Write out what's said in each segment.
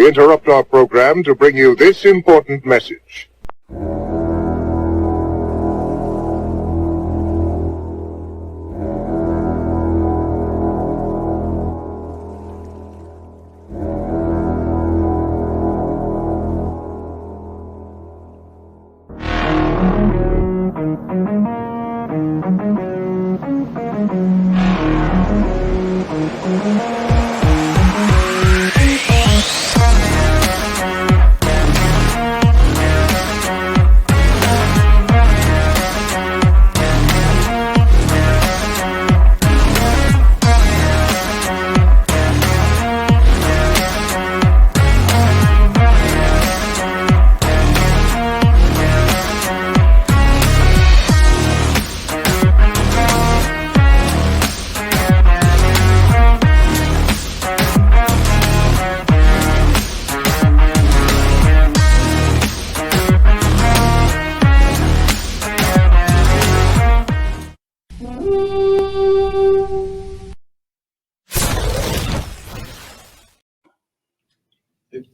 interrupt our program to bring you this important message.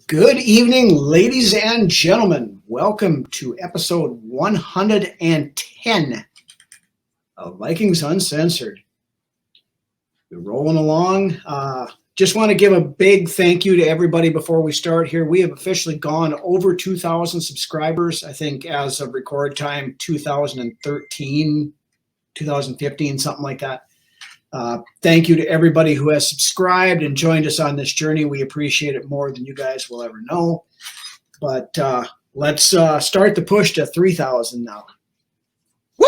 Good evening, ladies and gentlemen. Welcome to episode 110 of Vikings Uncensored. We're rolling along. Just want to give a big thank you to everybody before we start here. We have officially gone over 2,000 subscribers, I think, as of record time 2013, 2015, something like that. Thank you to everybody who has subscribed and joined us on this journey. We appreciate it more than you guys will ever know. But let's start the push to 3,000 now. Woo!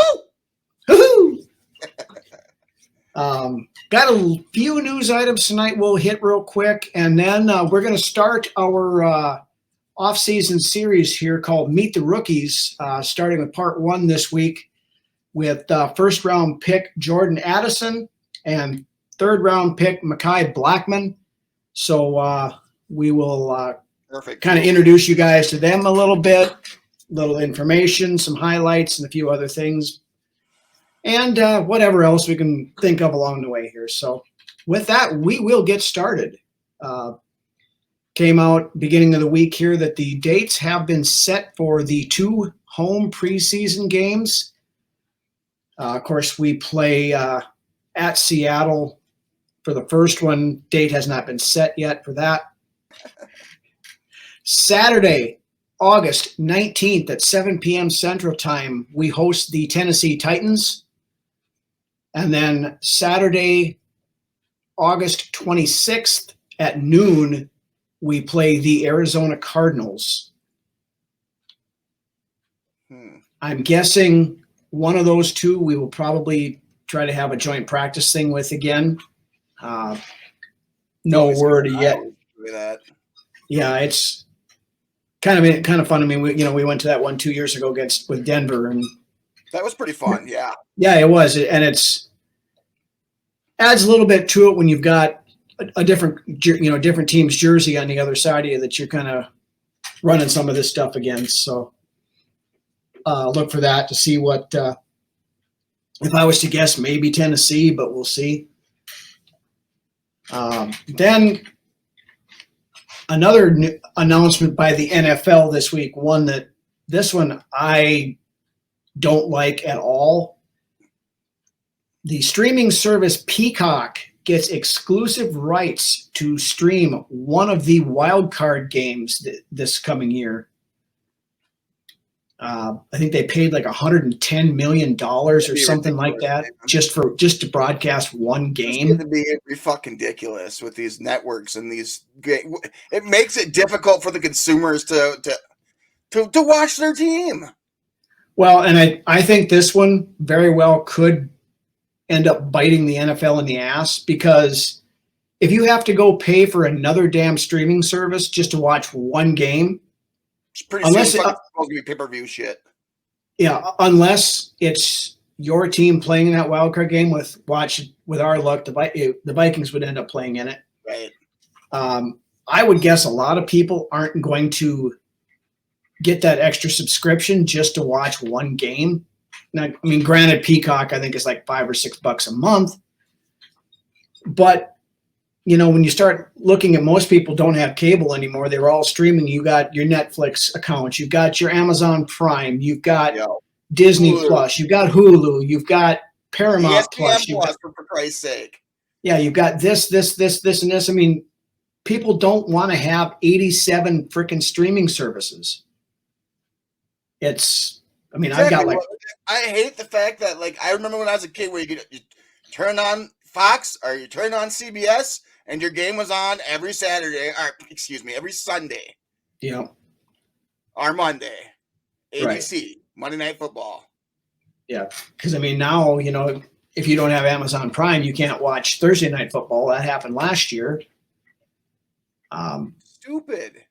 Woo-hoo! Got a few news items tonight we'll hit real quick, and then we're going to start our off-season series here called Meet the Rookies, starting with part one this week with first-round pick Jordan Addison and third-round pick Makai Blackmon. So we will kind of introduce you guys to them a little bit, little information, some highlights, and a few other things, and whatever else we can think of along the way here. So with that, we will get started. Came out beginning of the week here that the dates have been set for the 2 home preseason games. Of course, we play at Seattle for the first one. Date has not been set yet for that. Saturday, August 19th at 7 p.m. Central Time, we host the Tennessee Titans. And then Saturday, August 26th at noon, we play the Arizona Cardinals. I'm guessing one of those two we will probably try to have a joint practice thing with again. No word yet. Yeah, it's kind of fun. I mean, we went to that one 2 years ago with Denver, and that was pretty fun. Yeah. Yeah, it was, and it's adds a little bit to it when you've got a different team's jersey on the other side of you that you're kind of running some of this stuff against. So look for that to see what. If I was to guess, maybe Tennessee, but we'll see. Then another announcement by the NFL this week, this one I don't like at all. The streaming service Peacock gets exclusive rights to stream one of the wild card games this coming year. I think they paid like $110 million or something like that just to broadcast one game. It's going to be fucking ridiculous with these networks and these. It makes it difficult for the consumers to watch their team. Well, and I think this one very well could end up biting the NFL in the ass, because if you have to go pay for another damn streaming service just to watch one game. It's pretty soon supposed to be pay-per-view shit. Yeah, unless it's your team playing in that wild card game with our luck, the Vikings would end up playing in it. Right. I would guess a lot of people aren't going to get that extra subscription just to watch one game. Now, I mean, granted, Peacock I think is like $5 or $6 a month, but when you start looking at, most people don't have cable anymore. They were all streaming. You got your Netflix accounts. You've got your Amazon Prime. You've got Disney Hulu. Plus. You've got Hulu. You've got Paramount Plus. Plus, for Christ's sake. Yeah, you've got this, and this. I mean, people don't want to have 87 freaking streaming services. Exactly. I hate the fact that, like, I remember when I was a kid where you turn on Fox or you turn on CBS and your game was on every Saturday, or every Sunday. Yeah. Or Monday. ABC, right. Monday Night Football. Yeah, because now, if you don't have Amazon Prime, you can't watch Thursday Night Football. That happened last year. Stupid.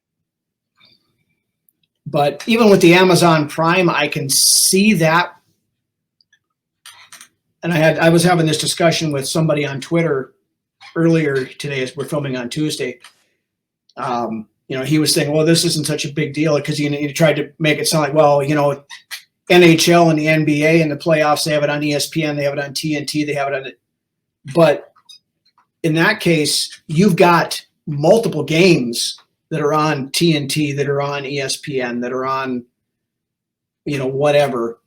But even with the Amazon Prime, I can see that. And I was having this discussion with somebody on Twitter earlier today, as we're filming on Tuesday. He was saying, well, this isn't such a big deal, because he tried to make it sound like, well, NHL and the NBA and the playoffs, they have it on ESPN, they have it on TNT, they have it on it. But in that case, you've got multiple games that are on TNT, that are on ESPN, that are on, whatever.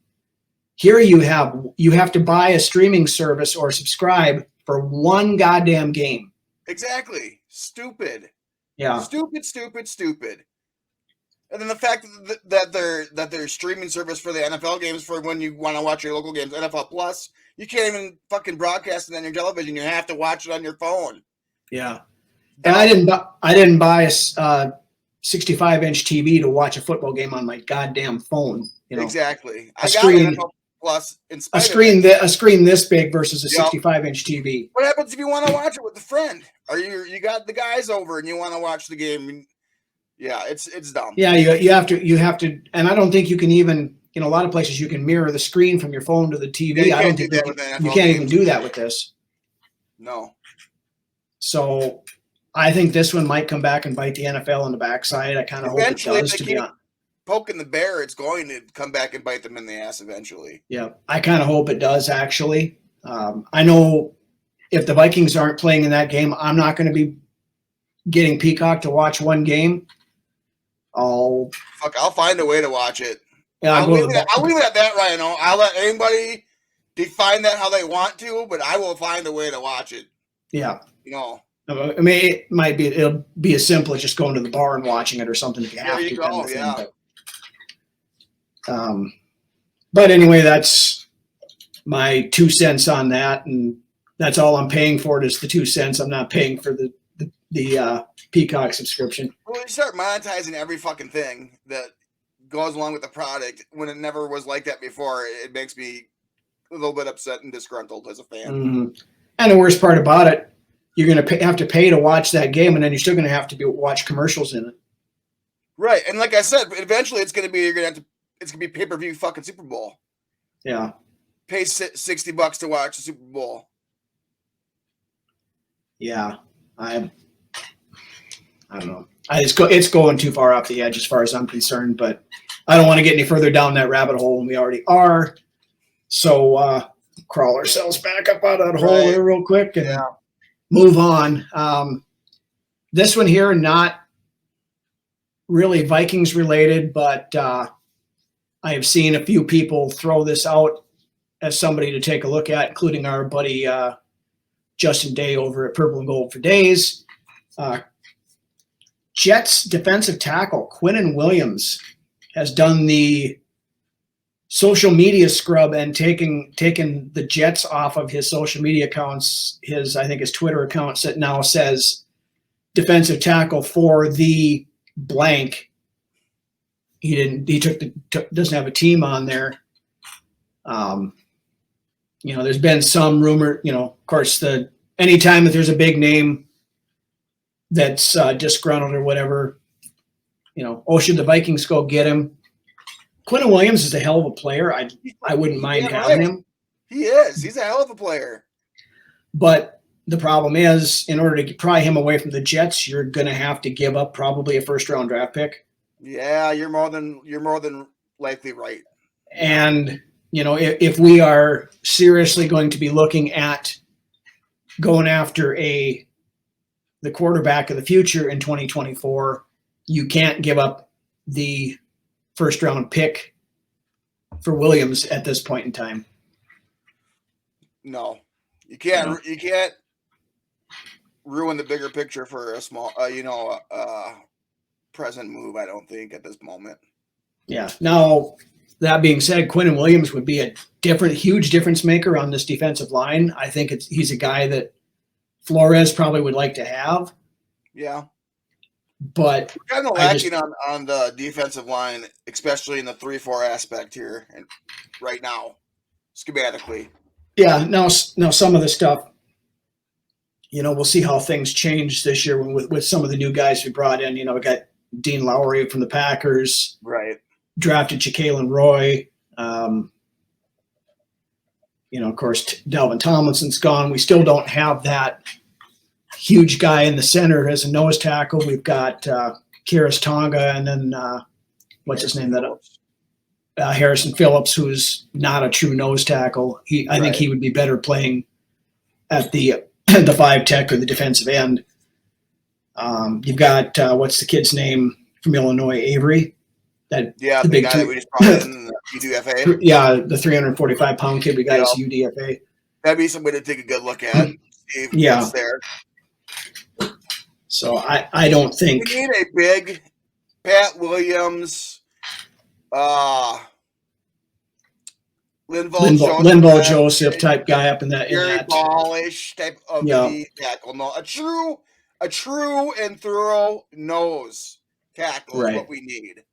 Here you have to buy a streaming service or subscribe for one goddamn game. Exactly. Stupid. Yeah. Stupid. And then the fact that their streaming service for the NFL games, for when you want to watch your local games, NFL Plus, you can't even fucking broadcast it on your television. You have to watch it on your phone. Yeah. And I didn't buy a 65-inch TV to watch a football game on my goddamn phone. Exactly. A screen Plus, a screen this big versus a 65-inch TV. What happens if you want to watch it with a friend, or you got the guys over and you want to watch the game? Yeah, it's dumb. Yeah, you have to, and I don't think you can even. A lot of places you can mirror the screen from your phone to the TV. Yeah, I don't think you can't even do that with this. No. So I think this one might come back and bite the NFL in the backside. I kind of hope it does, to be honest. Poking the bear, it's going to come back and bite them in the ass eventually. Yeah, I kind of hope it does, actually. I know if the Vikings aren't playing in that game, I'm not going to be getting Peacock to watch one game. I'll find a way to watch it. Yeah, I'll leave it at that, Ryan. I'll let anybody define that how they want to, but I will find a way to watch it. Yeah. I mean, it'll be as simple as just going to the bar and watching it or something if you have to. Go, yeah. But anyway, that's my 2 cents on that, and that's all I'm paying for it is the 2 cents. I'm not paying for the Peacock subscription. Well, you start monetizing every fucking thing that goes along with the product when it never was like that before. It makes me a little bit upset and disgruntled as a fan. Mm-hmm. And the worst part about it, you're going to have to pay to watch that game, and then you're still going to have to watch commercials in it. Right, and like I said, eventually it's going to be pay-per-view fucking Super Bowl. Yeah. Pay $60 to watch the Super Bowl. Yeah, I don't know. It's going too far off the edge as far as I'm concerned, but I don't want to get any further down that rabbit hole than we already are. So crawl ourselves back up out of that hole there real quick and move on. This one here, not really Vikings related, but I have seen a few people throw this out as somebody to take a look at, including our buddy Justin Day over at Purple and Gold for Days. Jets defensive tackle Quinnen Williams has done the social media scrub and taken the Jets off of his social media accounts. His Twitter account now says defensive tackle for the blank. He doesn't have a team on there. There's been some rumor, of course, anytime that there's a big name that's disgruntled or whatever, should the Vikings go get him? Quinnen Williams is a hell of a player. I wouldn't mind having him. He is. He's a hell of a player. But the problem is, in order to pry him away from the Jets, you're going to have to give up probably a first-round draft pick. Yeah, you're more than likely right. And if we are seriously going to be looking at going after a the quarterback of the future in 2024, you can't give up the first round pick for Williams at this point in time. No, you can't. You can't ruin the bigger picture for a small, present move. I don't think at this moment. Yeah. Now, that being said, Quinnen Williams would be a huge difference maker on this defensive line. I think he's a guy that Flores probably would like to have. Yeah. But we're kind of lacking on the defensive line, especially in the 3-4 aspect here and right now, schematically. Yeah. Now some of the stuff, we'll see how things change this year with some of the new guys we brought in. We got Dean Lowry from the Packers. Right. Drafted Ja'Kalen Roy. Of course, Dalvin Tomlinson's gone. We still don't have that huge guy in the center as a nose tackle. We've got Kiris Tonga and then what's his name? Harrison Phillips, who's not a true nose tackle. I think he would be better playing at the 5 tech or the defensive end. You've got what's the kid's name from Illinois, Avery. The big guy that we just brought in, UDFA. Yeah, the 345-pound kid we got is UDFA. That'd be somebody to take a good look at. See if there. So I don't think we need a big Pat Williams, Linval Joseph type guy up in that. Very ballish type of tackle. No, a true and thorough nose tackle is what we need.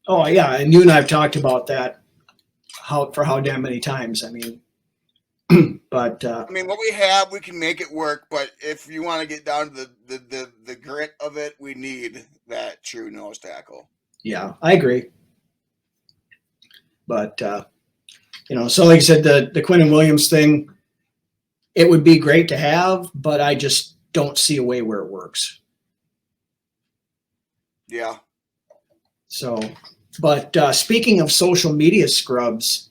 Oh yeah, and you and I have talked about that for how damn many times. I mean, but what we have, we can make it work. But if you want to get down to the grit of it, we need that true nose tackle. Yeah, I agree. But so like I said, the Quinnen Williams thing, it would be great to have, but I just don't see a way where it works. Yeah. So, but speaking of social media scrubs,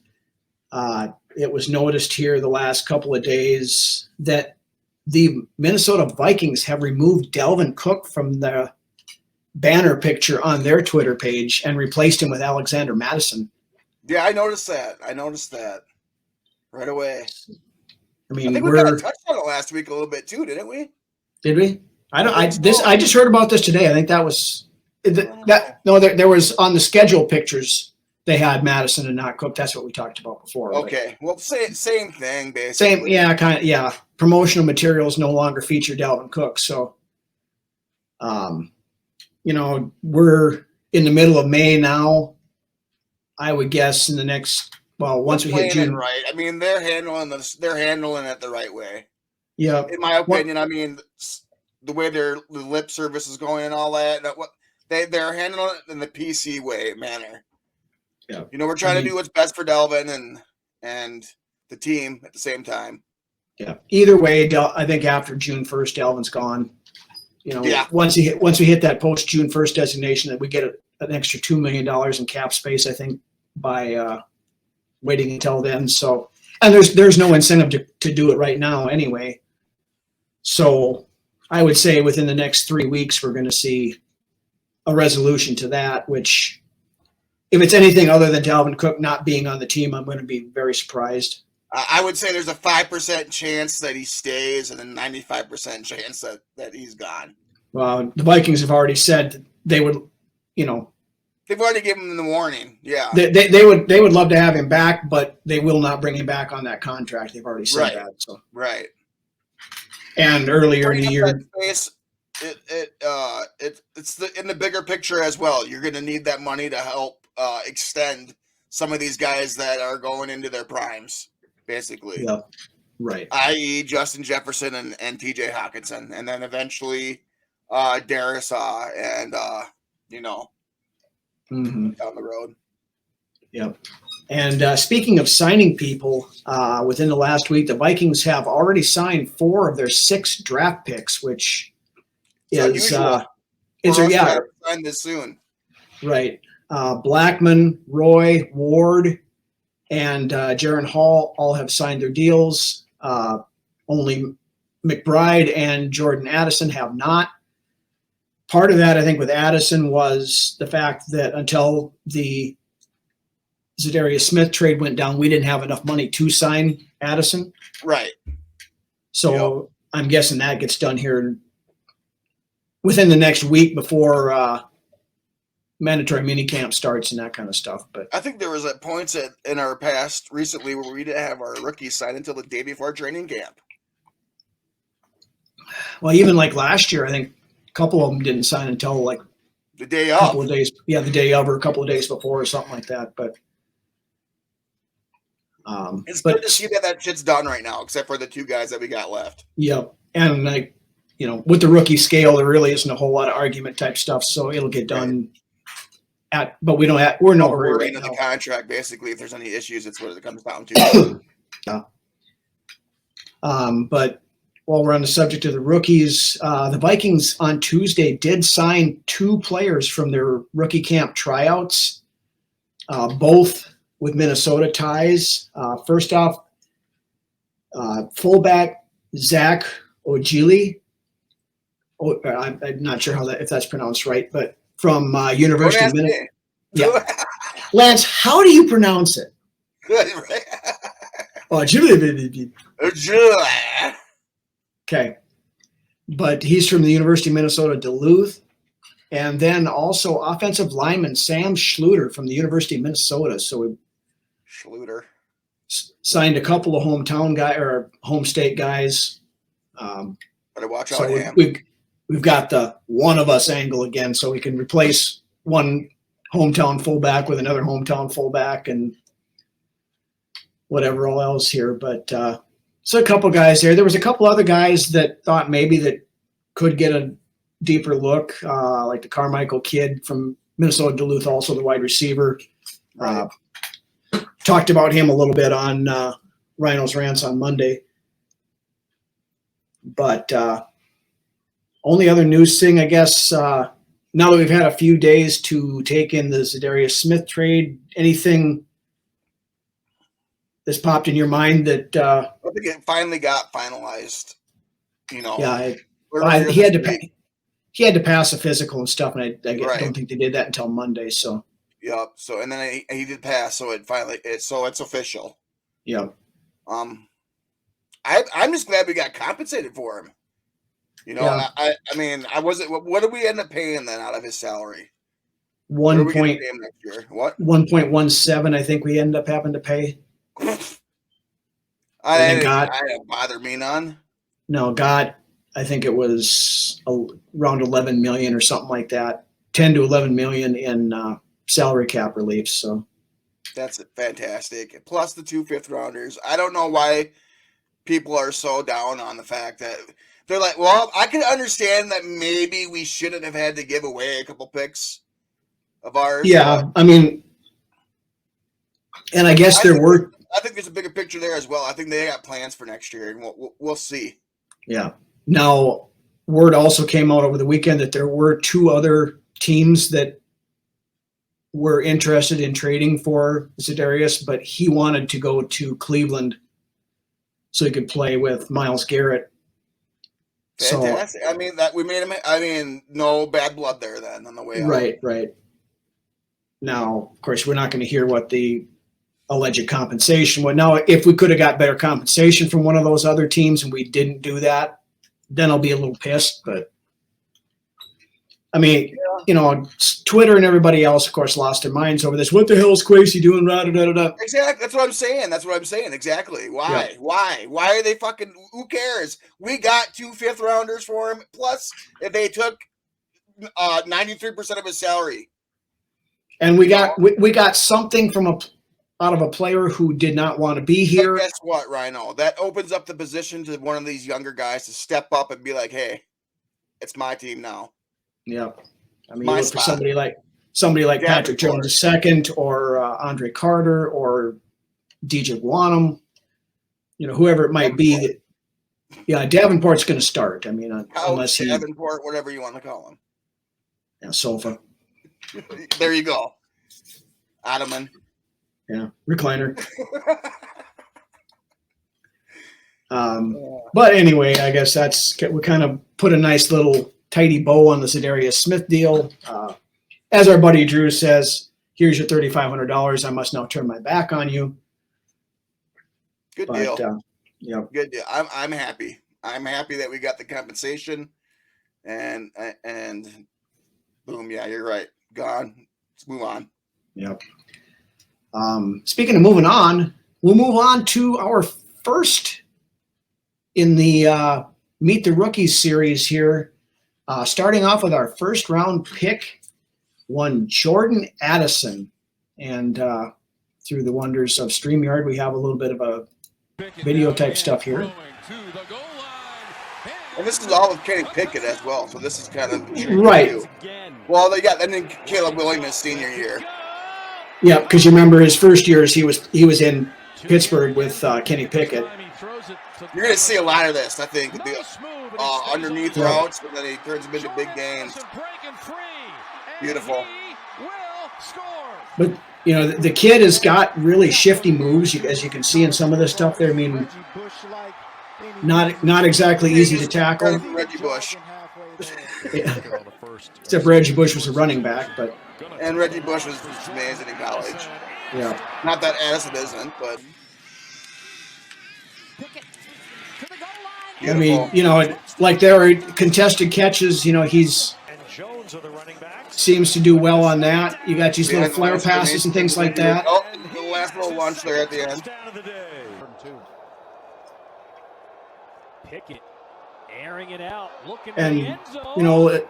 it was noticed here the last couple of days that the Minnesota Vikings have removed Dalvin Cook from the banner picture on their Twitter page and replaced him with Alexander Mattison. Yeah, I noticed that right away. I mean, I think we kind of touched on it last week a little bit too, didn't we? Did we? I just heard about this today. I think that was there was on the schedule pictures they had Mattison and not Cook. That's what we talked about before. Okay, well, same thing basically. Same, promotional materials no longer feature Dalvin Cook. So, we're in the middle of May now. I would guess in the next once we hit June, right? I mean, they're handling it the right way. Yeah, in my opinion. I mean, the way the lip service is going and all that. They're handling it in the PC manner. Yeah, we're trying to do what's best for Dalvin and the team at the same time. Yeah. Either way, I think after June 1st, Dalvin's gone. Once we hit that post June 1st designation, that we get an extra $2 million in cap space, I think, by waiting until then. So, and there's no incentive to do it right now anyway. So I would say within the next 3 weeks, we're going to see a resolution to that, which if it's anything other than Dalvin Cook not being on the team, I'm going to be very surprised. I would say there's a 5% chance that he stays and a 95% chance that he's gone. Well, the Vikings have already said they would, they've already given him the warning. Yeah. They would love to have him back, but they will not bring him back on that contract. They've already said that. So. Right. And earlier in the year, it's in the bigger picture as well. You're going to need that money to help extend some of these guys that are going into their primes, basically. Yeah, right. I.e. Justin Jefferson and TJ Hawkinson, and then eventually Darisaw and down the road. Yep. And speaking of signing people, within the last week, the Vikings have already signed 4 of their 6 draft picks, which is sign this soon. Right. Blackmon, Roy, Ward, and Jaron Hall all have signed their deals. Only McBride and Jordan Addison have not. Part of that, I think, with Addison was the fact that until the Za'Darius Smith trade went down, we didn't have enough money to sign Addison. Right. So I'm guessing that gets done here within the next week before mandatory minicamp starts and that kind of stuff. But I think there was at points in our past recently where we didn't have our rookies sign until the day before training camp. Well, even like last year, I think a couple of them didn't sign until like the day a of. couple of days. Yeah, the day of or a couple of days before or something like that. But it's good to see that shit's done right now, except for the two guys that we got left. Yep. And like, with the rookie scale, there really isn't a whole lot of argument type stuff. So it'll get done but we don't have, we're no hurry right now. The contract, basically, if there's any issues, it's what it comes down to. Yeah. But while we're on the subject of the rookies, the Vikings on Tuesday did sign 2 players from their rookie camp tryouts, both with Minnesota ties. First off, fullback Zach Ojili. I'm not sure if that's pronounced right, but from University of Minnesota. Yeah. Lance, how do you pronounce it? Good, right? Ojili. Okay. But he's from the University of Minnesota Duluth. And then also offensive lineman Sam Schluter from the University of Minnesota. So we signed a couple of home state guys. Better watch out. So we've got the one of us angle again, so we can replace one hometown fullback with another hometown fullback and whatever all else here. But so a couple guys there. There was a couple other guys that thought maybe that could get a deeper look, like the Carmichael kid from Minnesota Duluth, also the wide receiver. Right. Talked about him a little bit on Rhino's Rants on Monday. But only other news thing, I guess, now that we've had a few days to take in the Za'Darius Smith trade, anything that's popped in your mind that I think it finally got finalized. Yeah, he had to pass a physical and stuff, and I don't think they did that until Monday. So yep. So and then he did pass, so it's official. Yep. I'm just glad we got compensated for him. Yeah. I mean, I wasn't. What did we end up paying then out of his salary? 1.17, I think we ended up having to pay. I didn't bother me none. No, I think it was around 11 million or something like that. 10 to 11 million in salary cap relief. So that's fantastic. Plus the 2 5th-rounders. I don't know why people are so down on the fact that they're like, well, I can understand that maybe we shouldn't have had to give away a couple picks of ours. Yeah, I mean, and I guess I think there's a bigger picture there as well. I think they got plans for next year, and we'll see. Yeah. Now, word also came out over the weekend that there were 2 other teams that were interested in trading for Za'Darius, but he wanted to go to Cleveland so he could play with Myles Garrett. Fantastic. So, I mean, that we made him. I mean, no bad blood there then on the way out. Right. Now, of course, we're not going to hear what the alleged compensation was. Now, if we could have got better compensation from one of those other teams and we didn't do that, then I'll be a little pissed. But I mean, Twitter and everybody else, of course, lost their minds over this. What the hell is Quasey doing? Exactly. That's what I'm saying. Exactly. Why? Yeah. Why are they fucking? Who cares? We got 2 5th-rounders for him. Plus, if they took 93% of his salary, and we got something out of a player who did not want to be here. But guess what, Rhino? That opens up the position to one of these younger guys to step up and be like, "Hey, it's my team now." Yeah, I mean, you look for somebody like Patrick Jones II or Andre Carter or DJ Wanham, whoever it might be. Davenport's going to start. I mean, unless he Davenport, whatever you want to call him. Yeah, sofa. There you go. Ottoman. Yeah, recliner. But anyway, I guess we kind of put a nice little tidy bow on the Za'Darius Smith deal. As our buddy Drew says, here's your $3,500. I must now turn my back on you. Good deal. Yeah. Good deal. I'm happy. I'm happy that we got the compensation, and boom. Yeah, you're right. Gone. Let's move on. Yep. Speaking of moving on, we'll move on to our first in the Meet the Rookies series here. Starting off with our first round pick, one Jordan Addison. And through the wonders of StreamYard, we have a little bit of a video type stuff here. And this is all with Kenny Pickett as well, so this is kind of right. Too. Well, they got, and then Caleb Williams senior year. Yeah, because you remember his first years, he was in Pittsburgh with Kenny Pickett. You're going to see a lot of this, I think, the underneath routes, but then he turns them into big games. Beautiful. But you know, the kid has got really shifty moves, as you can see in some of the stuff there. I mean, not exactly easy to tackle. Reggie Bush. Yeah. Except Reggie Bush was a running back, but. And Reggie Bush was amazing in college. Yeah. Not that Addison isn't, but. I mean, you know, like there are contested catches. You know, he's seems to do well on that. You got these little flare passes and things like that. Oh, the last little lunch there at the end. Pickett airing it out, looking and the end zone. You know,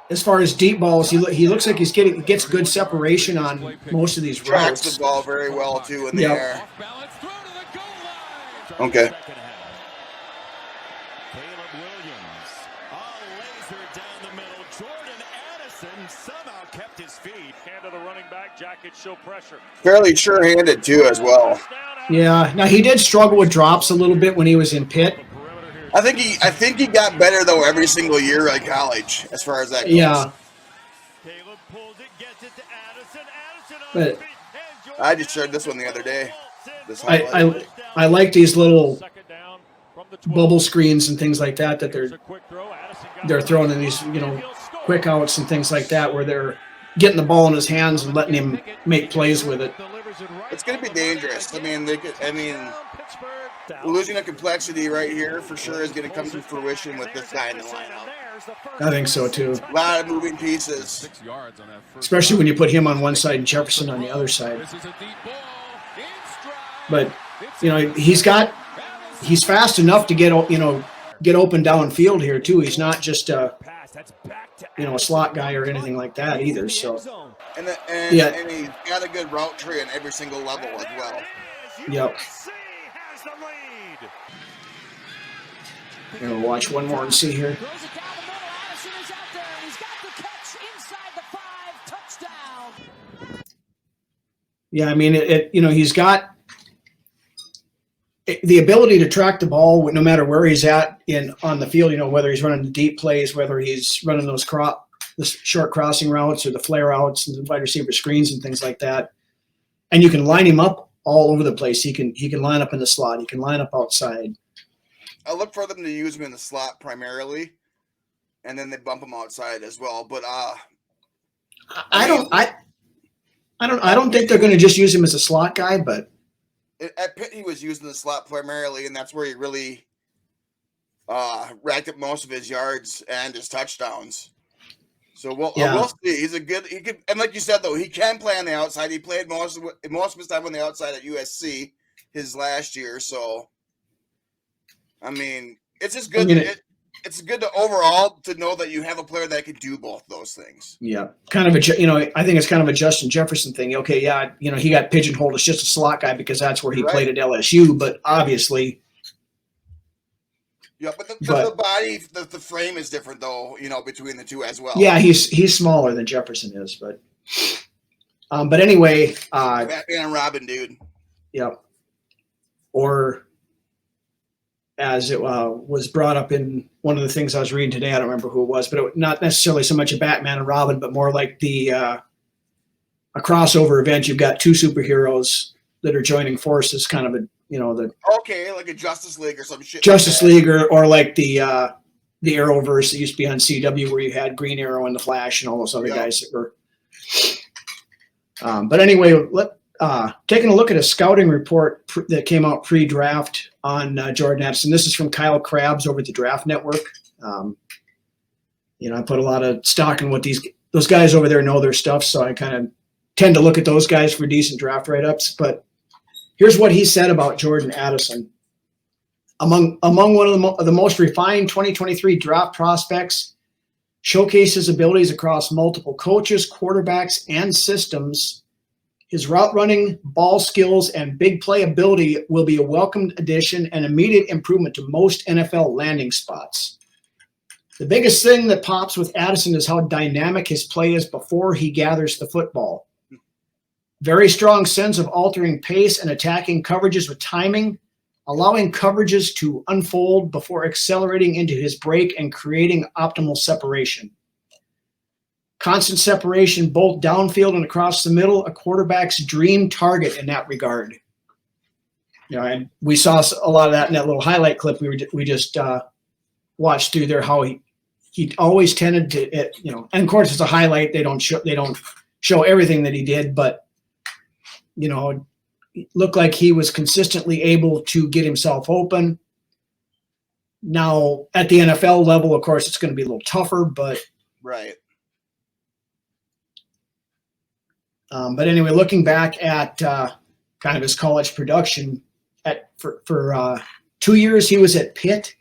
as far as deep balls, he looks like he gets good separation on most of these routes. Tracks the ball very well too in the air. Okay. Caleb Williams, a laser down the middle. Jordan Addison somehow kept his feet. Hand of the running back, jacket show pressure. Fairly sure-handed too as well. Yeah. Now he did struggle with drops a little bit when he was in Pitt. I think he got better though every single year at college as far as that goes. Yeah. Caleb pulls it, gets it to Addison. Addison on But his feet. I just shared this one the other day. This I like these little bubble screens and things like that they're throwing in these, you know, quick outs and things like that where they're getting the ball in his hands and letting him make plays with it. It's going to be dangerous. I mean, losing a complexity right here for sure is going to come to fruition with this guy in the lineup. I think so too. A lot of moving pieces. Especially when you put him on one side and Jefferson on the other side. But, you know, he's fast enough to get open downfield here too. He's not just a slot guy or anything like that either. So, and he's got a good route tree on every single level as well. Yep. We'll watch one more and see here. Yeah, I mean, he's got the ability to track the ball no matter where he's at on the field. You know, whether he's running the deep plays, whether he's running those the short crossing routes or the flare outs and the wide receiver screens and things like that. And you can line him up all over the place. He can line up in the slot. He can line up outside. I look for them to use him in the slot primarily, and then they bump him outside as well. But I don't think they're going to just use him as a slot guy, but at Pitt he was using the slot primarily, and that's where he really racked up most of his yards and his touchdowns. So we'll see. He could, and like you said though, he can play on the outside. He played most of his time on the outside at USC his last year. So I mean, it's just good. It's good to overall to know that you have a player that can do both those things. Yeah, kind of I think it's kind of a Justin Jefferson thing. Okay, yeah, he got pigeonholed as just a slot guy because that's where he played at LSU, but obviously. Yeah, but the body, the frame is different though, between the two as well. Yeah, he's smaller than Jefferson is, but anyway. Batman and Robin, dude. Yep. Or as it was brought up in one of the things I was reading today, I don't remember who it was, but not necessarily so much a Batman and Robin, but more like a crossover event. You've got two superheroes that are joining forces, kind of the Okay, like a Justice League or some shit. Justice League or like the Arrowverse that used to be on CW where you had Green Arrow and the Flash and all those other guys that were. But anyway, taking a look at a scouting report that came out pre-draft on Jordan Addison. This is from Kyle Krabs over at the Draft Network. I put a lot of stock in what those guys over there know their stuff, so I kind of tend to look at those guys for decent draft write-ups. But here's what he said about Jordan Addison. Among one of the most refined 2023 draft prospects, showcase his abilities across multiple coaches, quarterbacks, and systems. His route running, ball skills, and big play ability will be a welcomed addition and immediate improvement to most NFL landing spots. The biggest thing that pops with Addison is how dynamic his play is before he gathers the football. Very strong sense of altering pace and attacking coverages with timing, allowing coverages to unfold before accelerating into his break and creating optimal separation. Constant separation both downfield and across the middle, a quarterback's dream target in that regard. And we saw a lot of that in that little highlight clip we just watched through there, how he always tended to, and of course it's a highlight. They don't show everything that he did, but it looked like he was consistently able to get himself open. Now at the NFL level, of course, it's going to be a little tougher, but right. But anyway, looking back at kind of his college production, for 2 years he was at Pitt.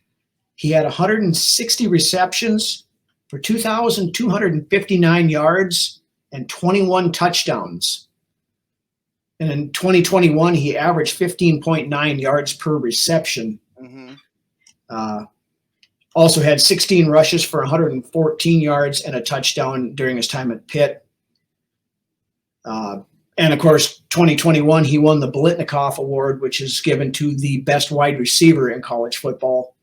He had 160 receptions for 2,259 yards and 21 touchdowns. And in 2021, he averaged 15.9 yards per reception. Mm-hmm. Also had 16 rushes for 114 yards and a touchdown during his time at Pitt. And of course, 2021, he won the Biletnikoff Award, which is given to the best wide receiver in college football.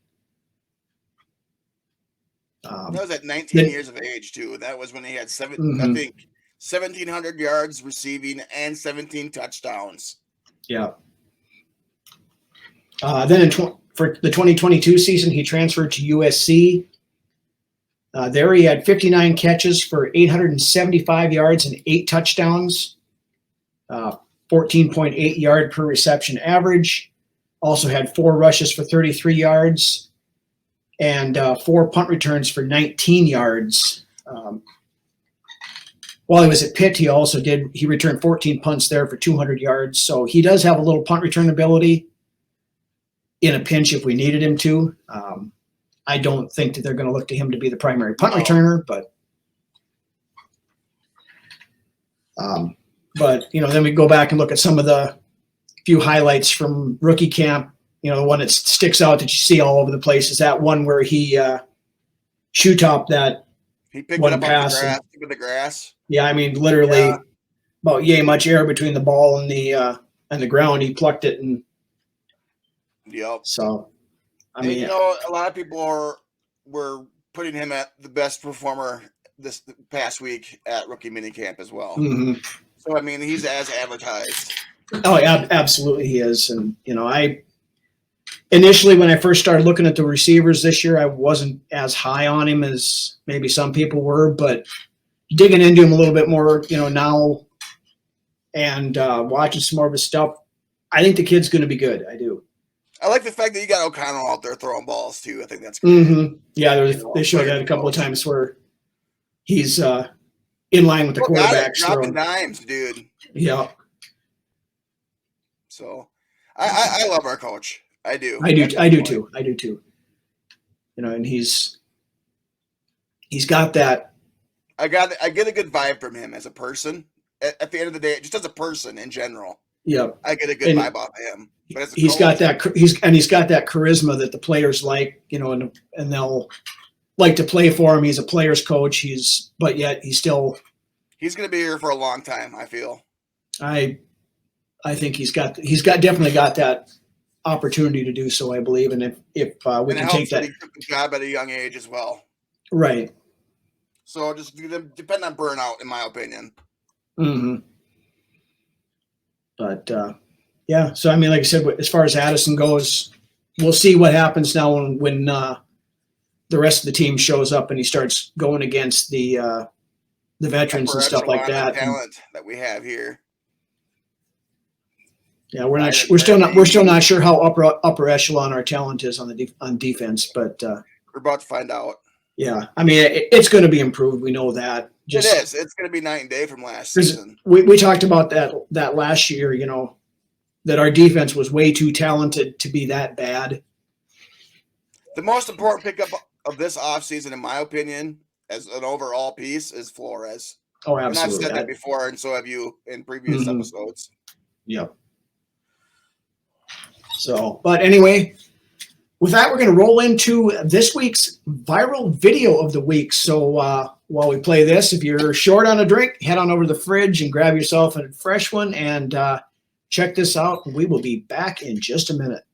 That was at 19 years of age, too. That was when he had 1,700 yards receiving and 17 touchdowns. Yeah. Then for the 2022 season, he transferred to USC. There he had 59 catches for 875 yards and 8 touchdowns, 14.8 yard per reception average. Also had 4 rushes for 33 yards and 4 punt returns for 19 yards. While he was at Pitt, he returned 14 punts there for 200 yards. So he does have a little punt return ability in a pinch if we needed him to. I don't think that they're going to look to him to be the primary punt returner, but then we go back and look at some of the few highlights from rookie camp. The one that sticks out that you see all over the place is that one where he shoe topped that he picked one it up pass off the grass. Yeah, I mean, literally about yay much air between the ball and the ground. He plucked it, and so I mean, a lot of people were putting him at the best performer this past week at rookie minicamp as well. Mm-hmm. So I mean, he's as advertised. Oh, yeah, absolutely, he is. And I initially, when I first started looking at the receivers this year, I wasn't as high on him as maybe some people were, but digging into him a little bit more, now and watching some more of his stuff, I think the kid's going to be good. I do. I like the fact that you got O'Connell out there throwing balls too. I think that's great. Mm-hmm. Yeah, they showed that a couple of times where he's in line with the quarterbacks. Dropping dimes, dude. Yeah. So I love our coach. I do. I do too. And he's got that. I get a good vibe from him as a person. At the end of the day, just as a person in general. Yeah. I get a good vibe off him. But as a he's got that charisma that the players like, and they'll like to play for him. He's a player's coach. But yet he's going to be here for a long time, I feel. I think he's definitely got that opportunity to do so, I believe. And if we can take that, he took the job at a young age as well. Right. So just depend on burnout, in my opinion. Mm-hmm. But Yeah. So, I mean, like I said, as far as Addison goes, we'll see what happens now when the rest of the team shows up and he starts going against the veterans and stuff like that. Talent that we have here. Yeah, we're still not sure how upper echelon our talent is on defense, but we're about to find out. Yeah, I mean it's going to be improved. We know that. It is. It's going to be night and day from last season. We talked about that last year. You know, that our defense was way too talented to be that bad. The most important pickup of this offseason, in my opinion, as an overall piece, is Flores. Oh, absolutely. And I've said that before, and so have you in previous episodes. Yep. So, but anyway, with that, we're going to roll into this week's viral video of the week. So while we play this, if you're short on a drink, head on over to the fridge and grab yourself a fresh one and check this out. We will be back in just a minute.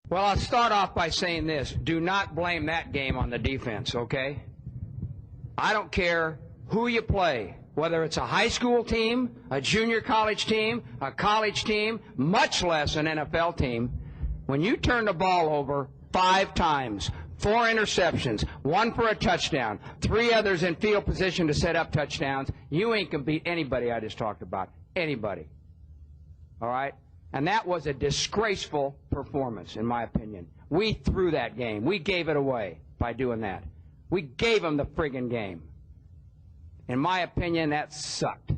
Well, I'll start off by saying this. Do not blame that game on the defense, okay? I don't care who you play, whether it's a high school team, a junior college team, a college team, much less an NFL team. When you turn the ball over 5 times, 4 interceptions, 1 for a touchdown, 3 others in field position to set up touchdowns, you ain't going to beat anybody I just talked about. Anybody. All right? And that was a disgraceful performance, in my opinion. We threw that game. We gave it away by doing that. We gave them the friggin' game. In my opinion, that sucked.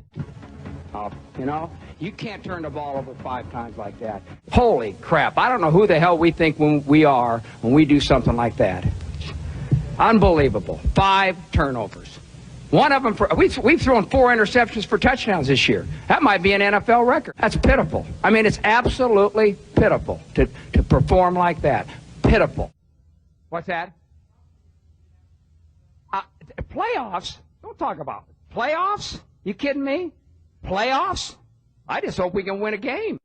You know, you can't turn the ball over 5 times like that. Holy crap. I don't know who the hell we think we are when we do something like that. Unbelievable. 5 turnovers. One of them, we've thrown 4 interceptions for touchdowns this year. That might be an NFL record. That's pitiful. I mean, it's absolutely pitiful to perform like that. Pitiful. What's that? Playoffs? Don't talk about it. Playoffs? You kidding me? Playoffs? I just hope we can win a game.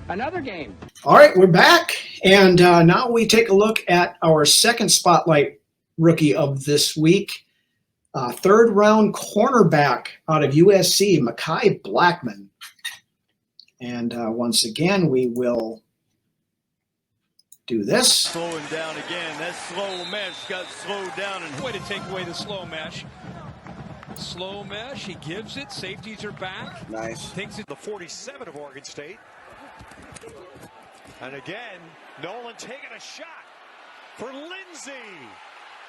Another game. All right, we're back. And now we take a look at our second spotlight rookie of this week. 3rd round cornerback out of USC, Makai Blackmon. And once again, we will do this. Slowing down again. That slow mesh got slowed down. And way to take away the slow mesh. Slow mesh, he gives it. Safeties are back. Nice. Takes it. The 47 of Oregon State. And again, Nolan taking a shot for Lindsey.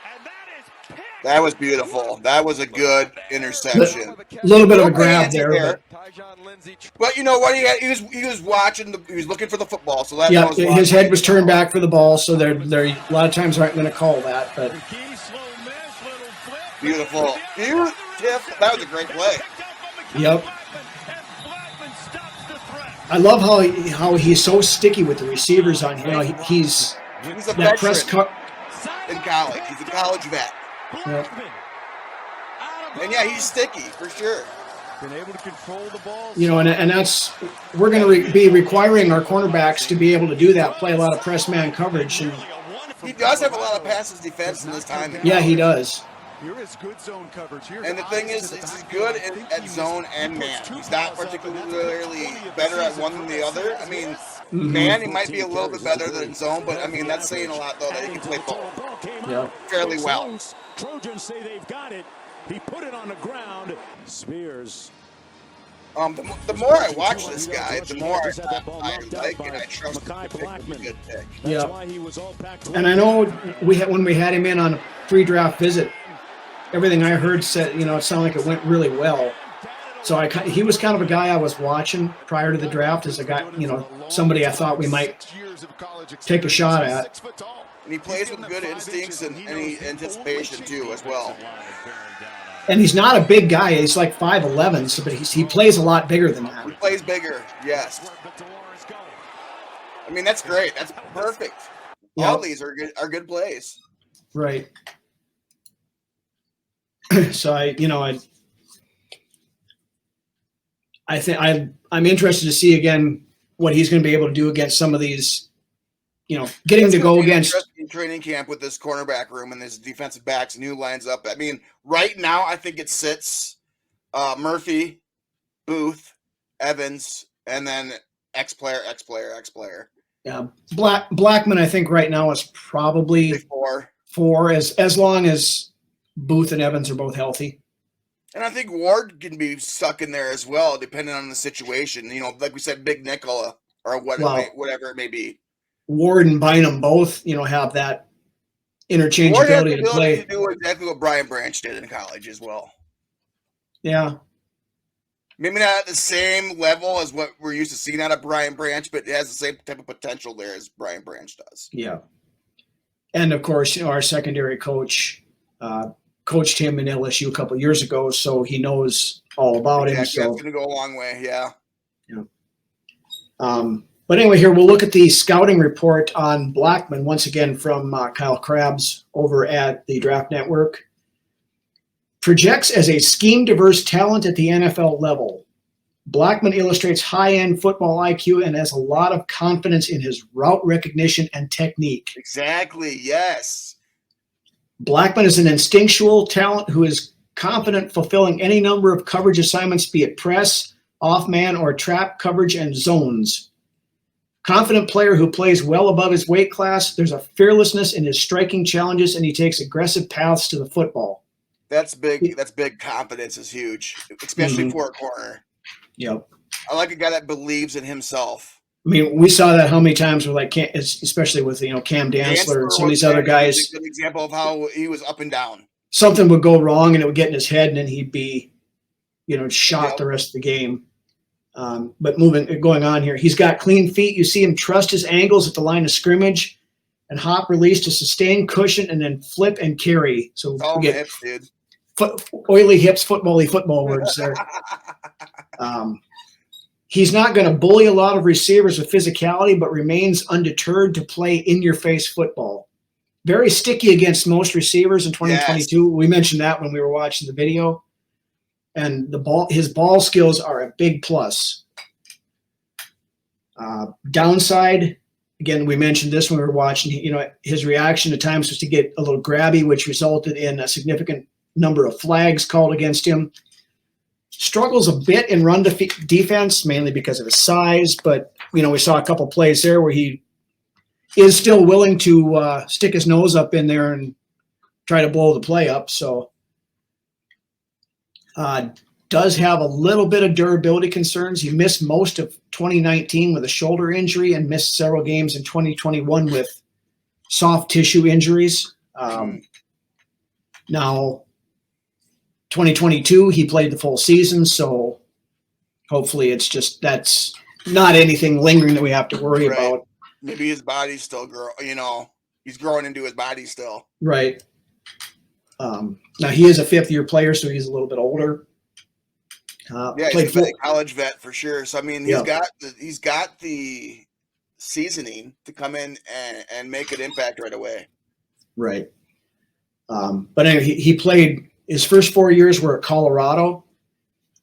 And that is picked. That was beautiful. That was a good interception. A little bit of a grab there. But you know what? He was watching. He was looking for the football. So that his head was turned back for the ball. So there a lot of times aren't going to call that. But beautiful. That was a great play. Yep. I love how he's so sticky with the receivers on him. You know, he's a that veteran. In college. He's a college vet. Yep. And yeah, he's sticky for sure. Been able to control the ball. You know, and that's we're going to be requiring our cornerbacks to be able to do that, play a lot of press man coverage. And he does have a lot of passes defense in this time. Yeah, he does. Here is good zone coverage. And the thing is, he's good at zone and man. He's not particularly better at one than the other. I mean, man, he might be a little bit better than zone, but I mean, that's saying a lot, though, that he can play both fairly well. Trojans say they've got it. He put it on the ground. Spears. The more I watch this guy, the more I like and I trust him to pick a good pick. Yeah. And I know when we had him in on a pre-draft visit, everything I heard said, you know, it sounded like it went really well. So he was kind of a guy I was watching prior to the draft as a guy, you know, somebody I thought we might take a shot at. And he plays with good instincts and any anticipation too, as well. And he's not a big guy. He's like 5'11", so but he plays a lot bigger than that. He plays bigger, yes. I mean, that's great. That's perfect. Yep. All these are good plays. Right. So I think I'm interested to see again what he's going to be able to do against some of these, you know, getting to go against training camp with this cornerback room and this defensive backs and who lines up. I mean, right now I think it sits Murphy, Booth, Evans, and then X player, X player, X player. Yeah, Blackmon, I think right now is probably four as long as Booth and Evans are both healthy. And I think Ward can be stuck in there as well, depending on the situation. You know, like we said, Big Nickel or whatever it may be. Ward and Bynum both, have that interchangeability Ward has the to play. To do exactly what Brian Branch did in college as well. Yeah. Maybe not at the same level as what we're used to seeing out of Brian Branch, but it has the same type of potential there as Brian Branch does. Yeah. And, of course, our secondary coach coached him in LSU a couple of years ago, so he knows all about him. So that's going to go a long way, yeah. But anyway, here we'll look at the scouting report on Blackmon, once again from Kyle Krabs over at the Draft Network. Projects as a scheme-diverse talent at the NFL level. Blackmon illustrates high-end football IQ and has a lot of confidence in his route recognition and technique. Exactly, yes. Blackmon is an instinctual talent who is confident fulfilling any number of coverage assignments, be it press, off-man, or trap coverage and zones. Confident player who plays well above his weight class. There's a fearlessness in his striking challenges, and he takes aggressive paths to the football. That's big. That's big. Confidence is huge, especially for a corner. Yep. I like a guy that believes in himself. I mean, we saw that how many times with especially with Cam Dantzler and some of these other guys. A good example of how he was up and down. Something would go wrong and it would get in his head, and then he'd be, shot the rest of the game. But going on here, he's got clean feet. You see him trust his angles at the line of scrimmage, and hop release to sustain, cushion, and then flip and carry. So all we get hips, dude. Oily hips, football words there. He's not going to bully a lot of receivers with physicality, but remains undeterred to play in-your-face football. Very sticky against most receivers in 2022. Yes. We mentioned that when we were watching the video. And his ball skills are a big plus. Downside, again, we mentioned this when we were watching. His reaction at times was to get a little grabby, which resulted in a significant number of flags called against him. Struggles a bit in run defense, mainly because of his size. But, we saw a couple plays there where he is still willing to stick his nose up in there and try to blow the play up. So does have a little bit of durability concerns. He missed most of 2019 with a shoulder injury and missed several games in 2021 with soft tissue injuries. Now, 2022, he played the full season, so hopefully that's not anything lingering that we have to worry about. Maybe his body's still he's growing into his body still. Right. Now, he is a fifth-year player, so he's a little bit older. He's a college vet for sure. So, I mean, he's got the seasoning to come in and make an impact right away. Right. But anyway, he played – his first 4 years were at Colorado,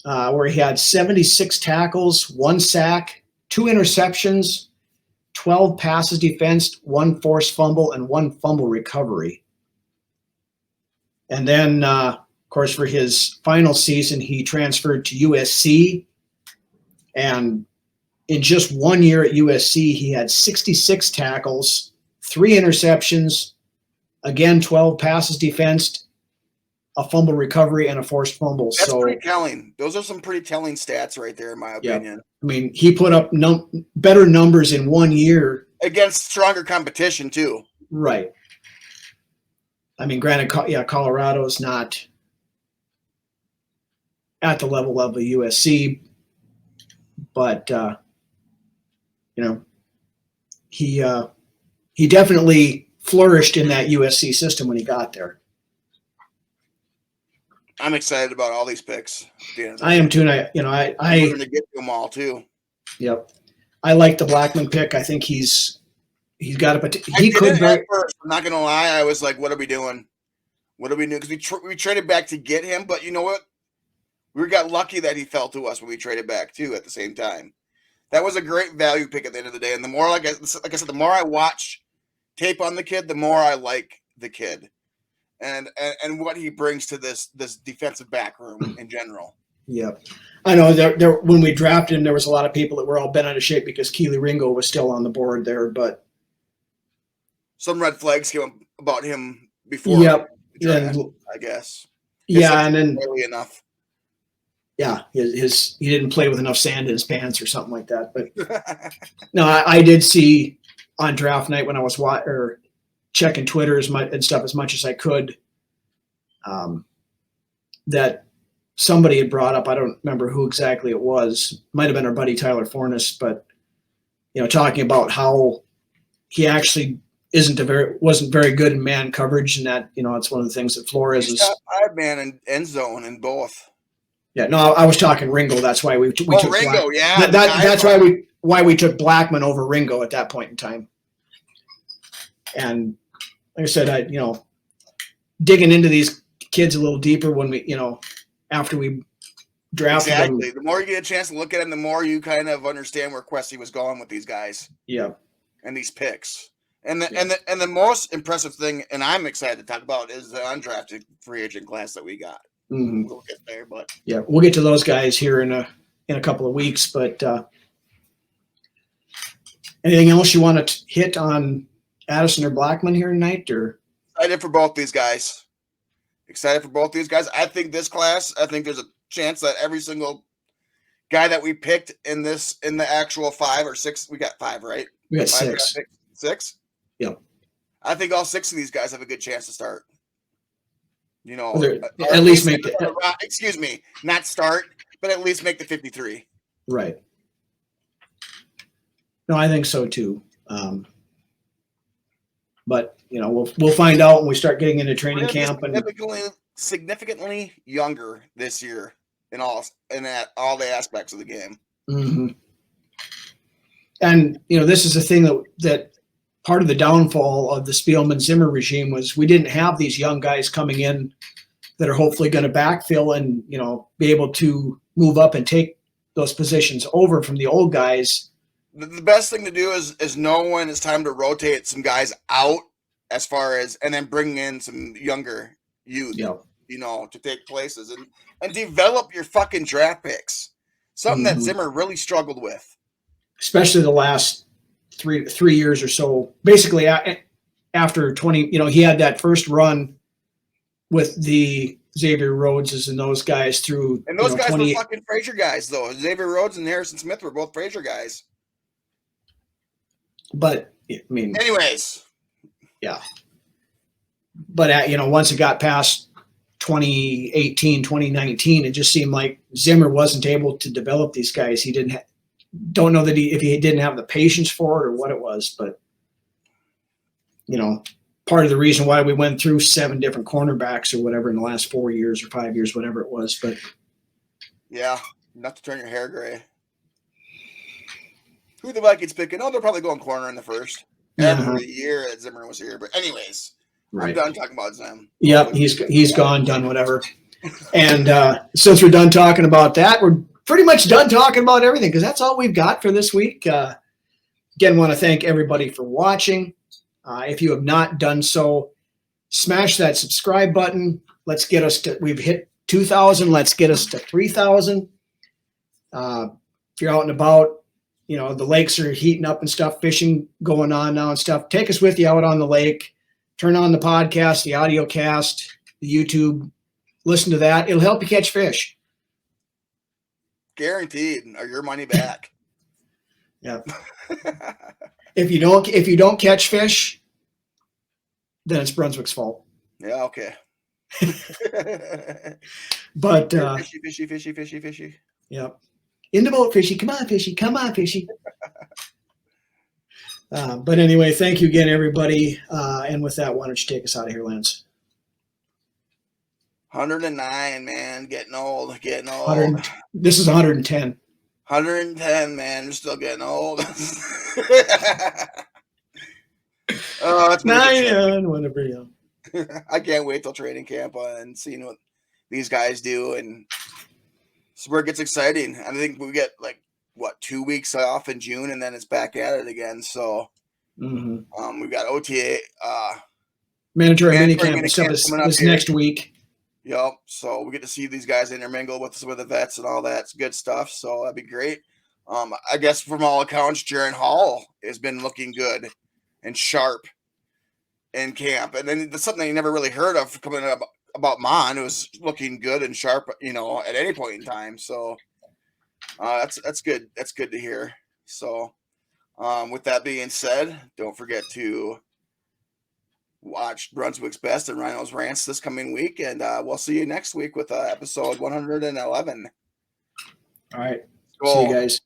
where he had 76 tackles, 1 sack, 2 interceptions, 12 passes defensed, 1 forced fumble, and 1 fumble recovery. And then, of course, for his final season, he transferred to USC. And in just 1 year at USC, he had 66 tackles, 3 interceptions, again, 12 passes defensed, a fumble recovery, and a forced fumble. That's pretty telling. Those are some pretty telling stats right there, in my opinion. I mean, he put up better numbers in 1 year. Against stronger competition, too. Right. I mean, granted, Colorado is not at the level of the USC, but he definitely flourished in that USC system when he got there. I'm excited about all these picks. I am too. And we're going to get them all too. Yep. I like the Blackmon pick. I think he's got a potential. He could. I'm not going to lie. I was like, what are we doing? What are we doing? Because we traded back to get him, but you know what? We got lucky that he fell to us when we traded back too. At the same time, that was a great value pick at the end of the day. And the more, like I said, the more I watch tape on the kid, the more I like the kid, and what he brings to this defensive back room in general. Yep. I know there when we drafted him, there was a lot of people that were all bent out of shape because Keely Ringo was still on the board there, but some red flags came up about him before. Yep. The draft, I guess. Yeah, and then early enough. Yeah, he didn't play with enough sand in his pants or something like that. But no, I did see on draft night when I was checking Twitter and stuff as much as I could, that somebody had brought up, I don't remember who exactly it was, might have been our buddy Tyler Fornes, but talking about how he actually wasn't very good in man coverage, and that it's one of the things that Flores is top 5 man in end zone in both. Yeah, no, I was talking Ringo. That's why we took Ringo. Yeah, that's why we took Blackmon over Ringo at that point in time. And like I said, digging into these kids a little deeper when we, after we drafted them. Exactly. The more you get a chance to look at them, the more you kind of understand where Questy was going with these guys. Yeah. And these picks. And the most impressive thing, and I'm excited to talk about, is the undrafted free agent class that we got. Mm-hmm. We'll get there, but yeah, we'll get to those guys here in a couple of weeks. But anything else you want to hit on Addison or Blackmon here tonight? Or excited for both these guys. I think this class, there's a chance that every single guy that we picked in the actual 5 or 6, we got 5, right? We got 6. 6? Yep. I think all 6 of these guys have a good chance to start. At least make not start, but at least make the 53. Right. No, I think so too. But we'll find out when we start getting into training camp and significantly younger this year in all the aspects of the game. Mm-hmm. And this is the thing that part of the downfall of the Spielman-Zimmer regime was we didn't have these young guys coming in that are hopefully going to backfill and, be able to move up and take those positions over from the old guys. The best thing to do is know when it's time to rotate some guys out and then bring in some younger youth, to take places and develop your fucking draft picks. Something that Zimmer really struggled with. Especially the last three years or so, basically after 20, he had that first run with the Xavier Rhodeses and those guys through. And those guys were fucking Frazier guys, though. Xavier Rhodes and Harrison Smith were both Frazier guys. But anyways, yeah. But once it got past 2018, 2019, it just seemed like Zimmer wasn't able to develop these guys. He didn't. Don't know if he didn't have the patience for it or what it was, but part of the reason why we went through 7 different cornerbacks or whatever in the last 4 years or 5 years, whatever it was. But yeah, not to turn your hair gray. Who the Vikings picking? Oh, they're probably going corner in the first every year that Zimmer was here. But anyways, right. I'm done talking about Zim. Yep, he's gone, done whatever. And since we're done talking about that, we're pretty much done talking about everything because that's all we've got for this week. Again, want to thank everybody for watching. If you have not done so, smash that subscribe button. Let's get us to, we've hit 2,000. Let's get us to 3,000. If you're out and about, the lakes are heating up and stuff, fishing going on now and stuff. Take us with you out on the lake. Turn on the podcast, the audio cast, the YouTube. Listen to that. It'll help you catch fish. Guaranteed, or your money back. Yeah. If you don't catch fish, then it's Brunswick's fault. Yeah. Okay. But fishy. Yeah. In the boat, fishy. Come on, fishy. Come on, fishy. But anyway, thank you again, everybody. And with that, why don't you take us out of here, Lance? 109, man. Getting old. This is 110. 110, man. You're still getting old. Oh, that's 9 whatever. Yeah. I can't wait till training camp and seeing what these guys do, and it's where it gets exciting. I think we get 2 weeks off in June, and then it's back at it again. So we've got OTA, mandatory minicamp stuff is next week. Yep. So we get to see these guys intermingle with some of the vets and all that. It's good stuff. So that'd be great. I guess from all accounts, Jaron Hall has been looking good and sharp in camp. And then there's something you never really heard of coming up about Mon, who was looking good and sharp, at any point in time. So that's good. That's good to hear. So with that being said, don't forget to watch Brunswick's Best and Rhino's Rants this coming week. And we'll see you next week with episode 111. All right. Cool. See you guys.